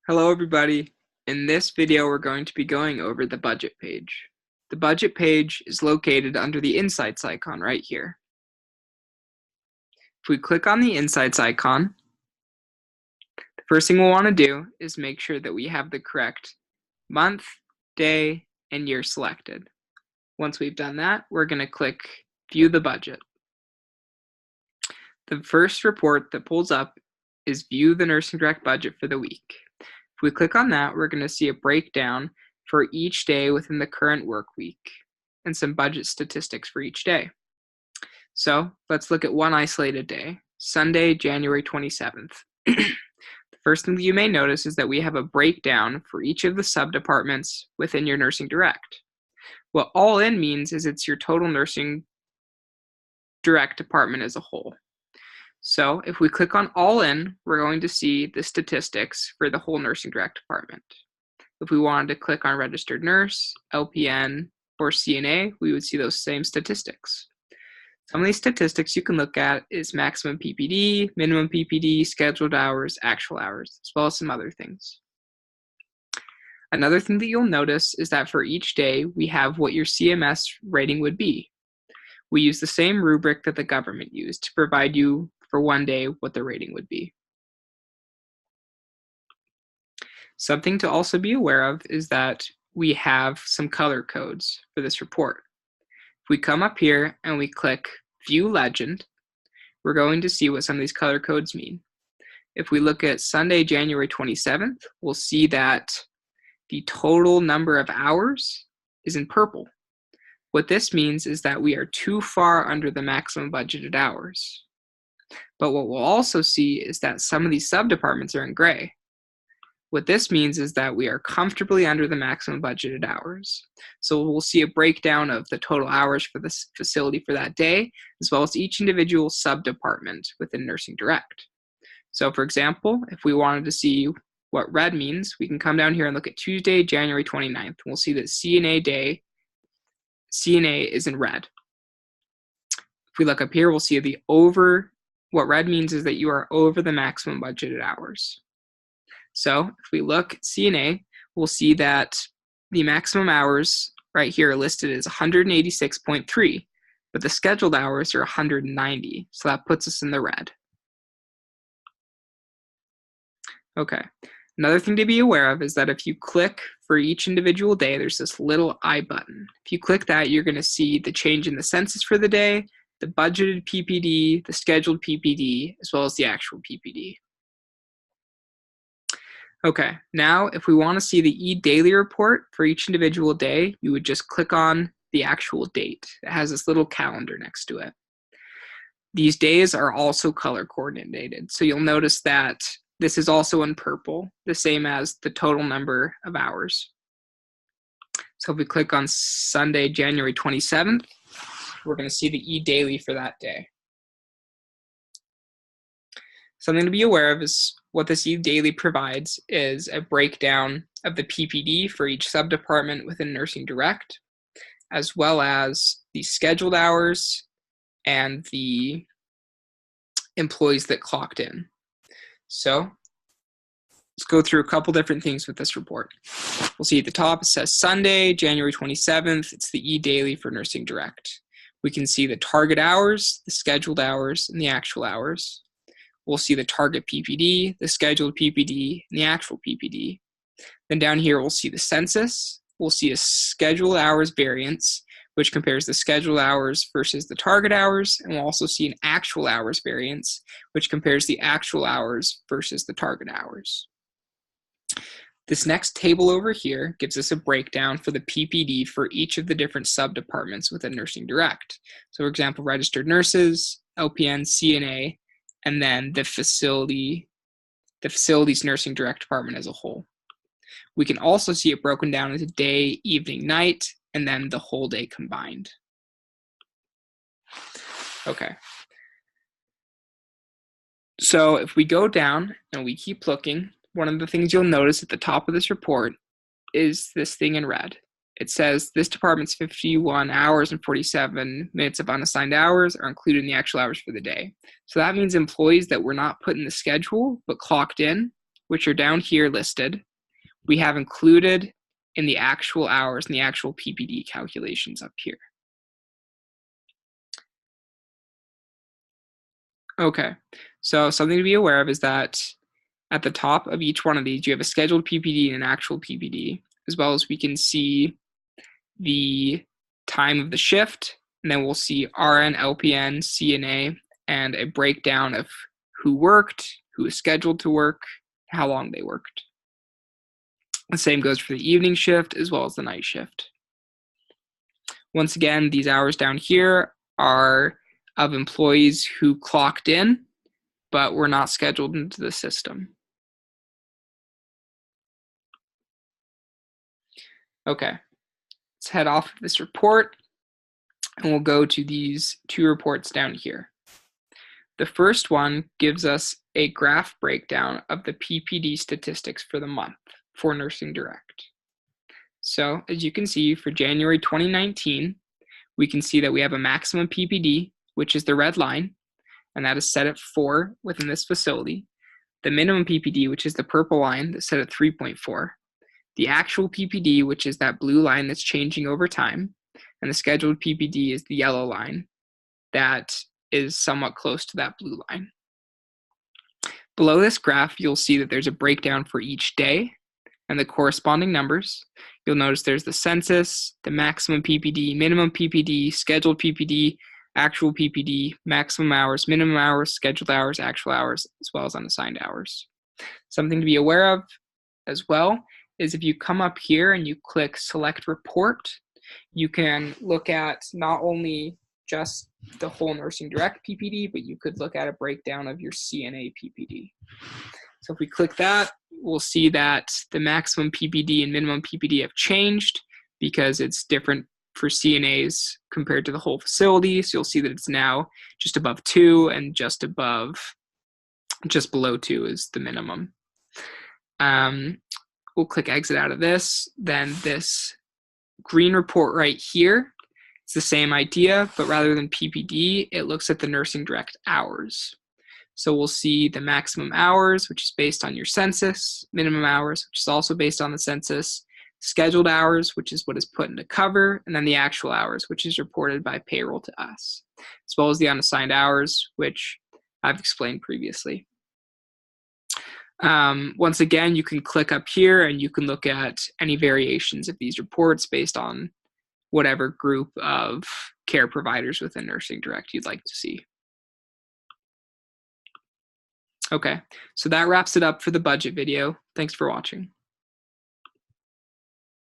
Hello everybody. In this video we're going to be going over the budget page. The budget page is located under the Insights icon right here. If we click on the Insights icon, the first thing we'll want to do is make sure that we have the correct month, day, and year selected. Once we've done that, we're going to click View the Budget. The first report that pulls up is View the Nursing Direct Budget for the week. If we click on that, we're going to see a breakdown for each day within the current work week and some budget statistics for each day. So let's look at one isolated day, Sunday, January 27th. The first thing that you may notice is that we have a breakdown for each of the sub-departments within your Nursing Direct. What all in means is it's your total Nursing Direct department as a whole. So if we click on all in, we're going to see the statistics for the whole Nursing Direct department. If we wanted to click on registered nurse, LPN, or CNA, we would see those same statistics. Some of these statistics you can look at is maximum PPD, minimum PPD, scheduled hours, actual hours, as well as some other things. Another thing that you'll notice is that for each day, we have what your CMS rating would be. We use the same rubric that the government used to provide you for one day what the rating would be. Something to also be aware of is that we have some color codes for this report. If we come up here and we click View Legend, we're going to see what some of these color codes mean. If we look at Sunday, January 27th, we'll see that the total number of hours is in purple. What this means is that we are too far under the maximum budgeted hours. But what we'll also see is that some of these sub-departments are in gray. What this means is that we are comfortably under the maximum budgeted hours. So we'll see a breakdown of the total hours for this facility for that day, as well as each individual sub-department within Nursing Direct. So for example, if we wanted to see what red means, we can come down here and look at Tuesday, January 29th. And we'll see that CNA is in red. If we look up here, we'll see what red means is that you are over the maximum budgeted hours. So if we look at CNA, we'll see that the maximum hours right here are listed as 186.3, but the scheduled hours are 190, so that puts us in the red. Okay, another thing to be aware of is that if you click for each individual day, there's this little I button. If you click that, you're going to see the change in the census for the day, the budgeted PPD, the scheduled PPD, as well as the actual PPD. Okay, now if we want to see the eDaily report for each individual day, you would just click on the actual date. It has this little calendar next to it. These days are also color coordinated, so you'll notice that this is also in purple, the same as the total number of hours. So if we click on Sunday, January 27th, we're going to see the eDaily for that day. Something to be aware of is what this eDaily provides is a breakdown of the PPD for each sub-department within Nursing Direct, as well as the scheduled hours and the employees that clocked in. So let's go through a couple different things with this report. We'll see at the top it says Sunday, January 27th. It's the eDaily for Nursing Direct. We can see the target hours, the scheduled hours, and the actual hours. We'll see the target PPD, the scheduled PPD, and the actual PPD. Then down here, we'll see the census. We'll see a scheduled hours variance, which compares the scheduled hours versus the target hours. And we'll also see an actual hours variance, which compares the actual hours versus the target hours. This next table over here gives us a breakdown for the PPD for each of the different sub-departments within Nursing Direct. So for example, registered nurses, LPN, CNA, and then the facility's Nursing Direct department as a whole. We can also see it broken down into day, evening, night, and then the whole day combined. Okay. So if we go down and we keep looking, one of the things you'll notice at the top of this report is this thing in red. It says this department's 51 hours and 47 minutes of unassigned hours are included in the actual hours for the day. So that means employees that were not put in the schedule but clocked in which are down here listed, we have included in the actual hours and the actual PPD calculations up here. Okay, so something to be aware of is that at the top of each one of these, you have a scheduled PPD and an actual PPD, as well as we can see the time of the shift, and then we'll see RN, LPN, CNA, and a breakdown of who worked, who is scheduled to work, how long they worked. The same goes for the evening shift as well as the night shift. Once again, these hours down here are of employees who clocked in, but were not scheduled into the system. Okay, let's head off of this report, and we'll go to these two reports down here. The first one gives us a graph breakdown of the PPD statistics for the month for Nursing Direct. So as you can see, for January 2019, we can see that we have a maximum PPD, which is the red line, and that is set at 4 within this facility. The minimum PPD, which is the purple line, that's set at 3.4. The actual PPD, which is that blue line that's changing over time, and the scheduled PPD is the yellow line that is somewhat close to that blue line. Below this graph, you'll see that there's a breakdown for each day and the corresponding numbers. You'll notice there's the census, the maximum PPD, minimum PPD, scheduled PPD, actual PPD, maximum hours, minimum hours, scheduled hours, actual hours, as well as unassigned hours. Something to be aware of as well is if you come up here and you click select report, you can look at not only just the whole Nursing Direct PPD, but you could look at a breakdown of your CNA PPD. So if we click that, we'll see that the maximum PPD and minimum PPD have changed because it's different for CNAs compared to the whole facility. So you'll see that it's now just above 2 and just below 2 is the minimum. We'll click exit out of this. Then this green report right here, it's the same idea, but rather than PPD, it looks at the Nursing Direct hours. So we'll see the maximum hours, which is based on your census, minimum hours, which is also based on the census, scheduled hours, which is what is put into cover, and then the actual hours, which is reported by payroll to us, as well as the unassigned hours, which I've explained previously. Once again, you can click up here and you can look at any variations of these reports based on whatever group of care providers within Nursing Direct you'd like to see. Okay, so that wraps it up for the budget video. Thanks for watching.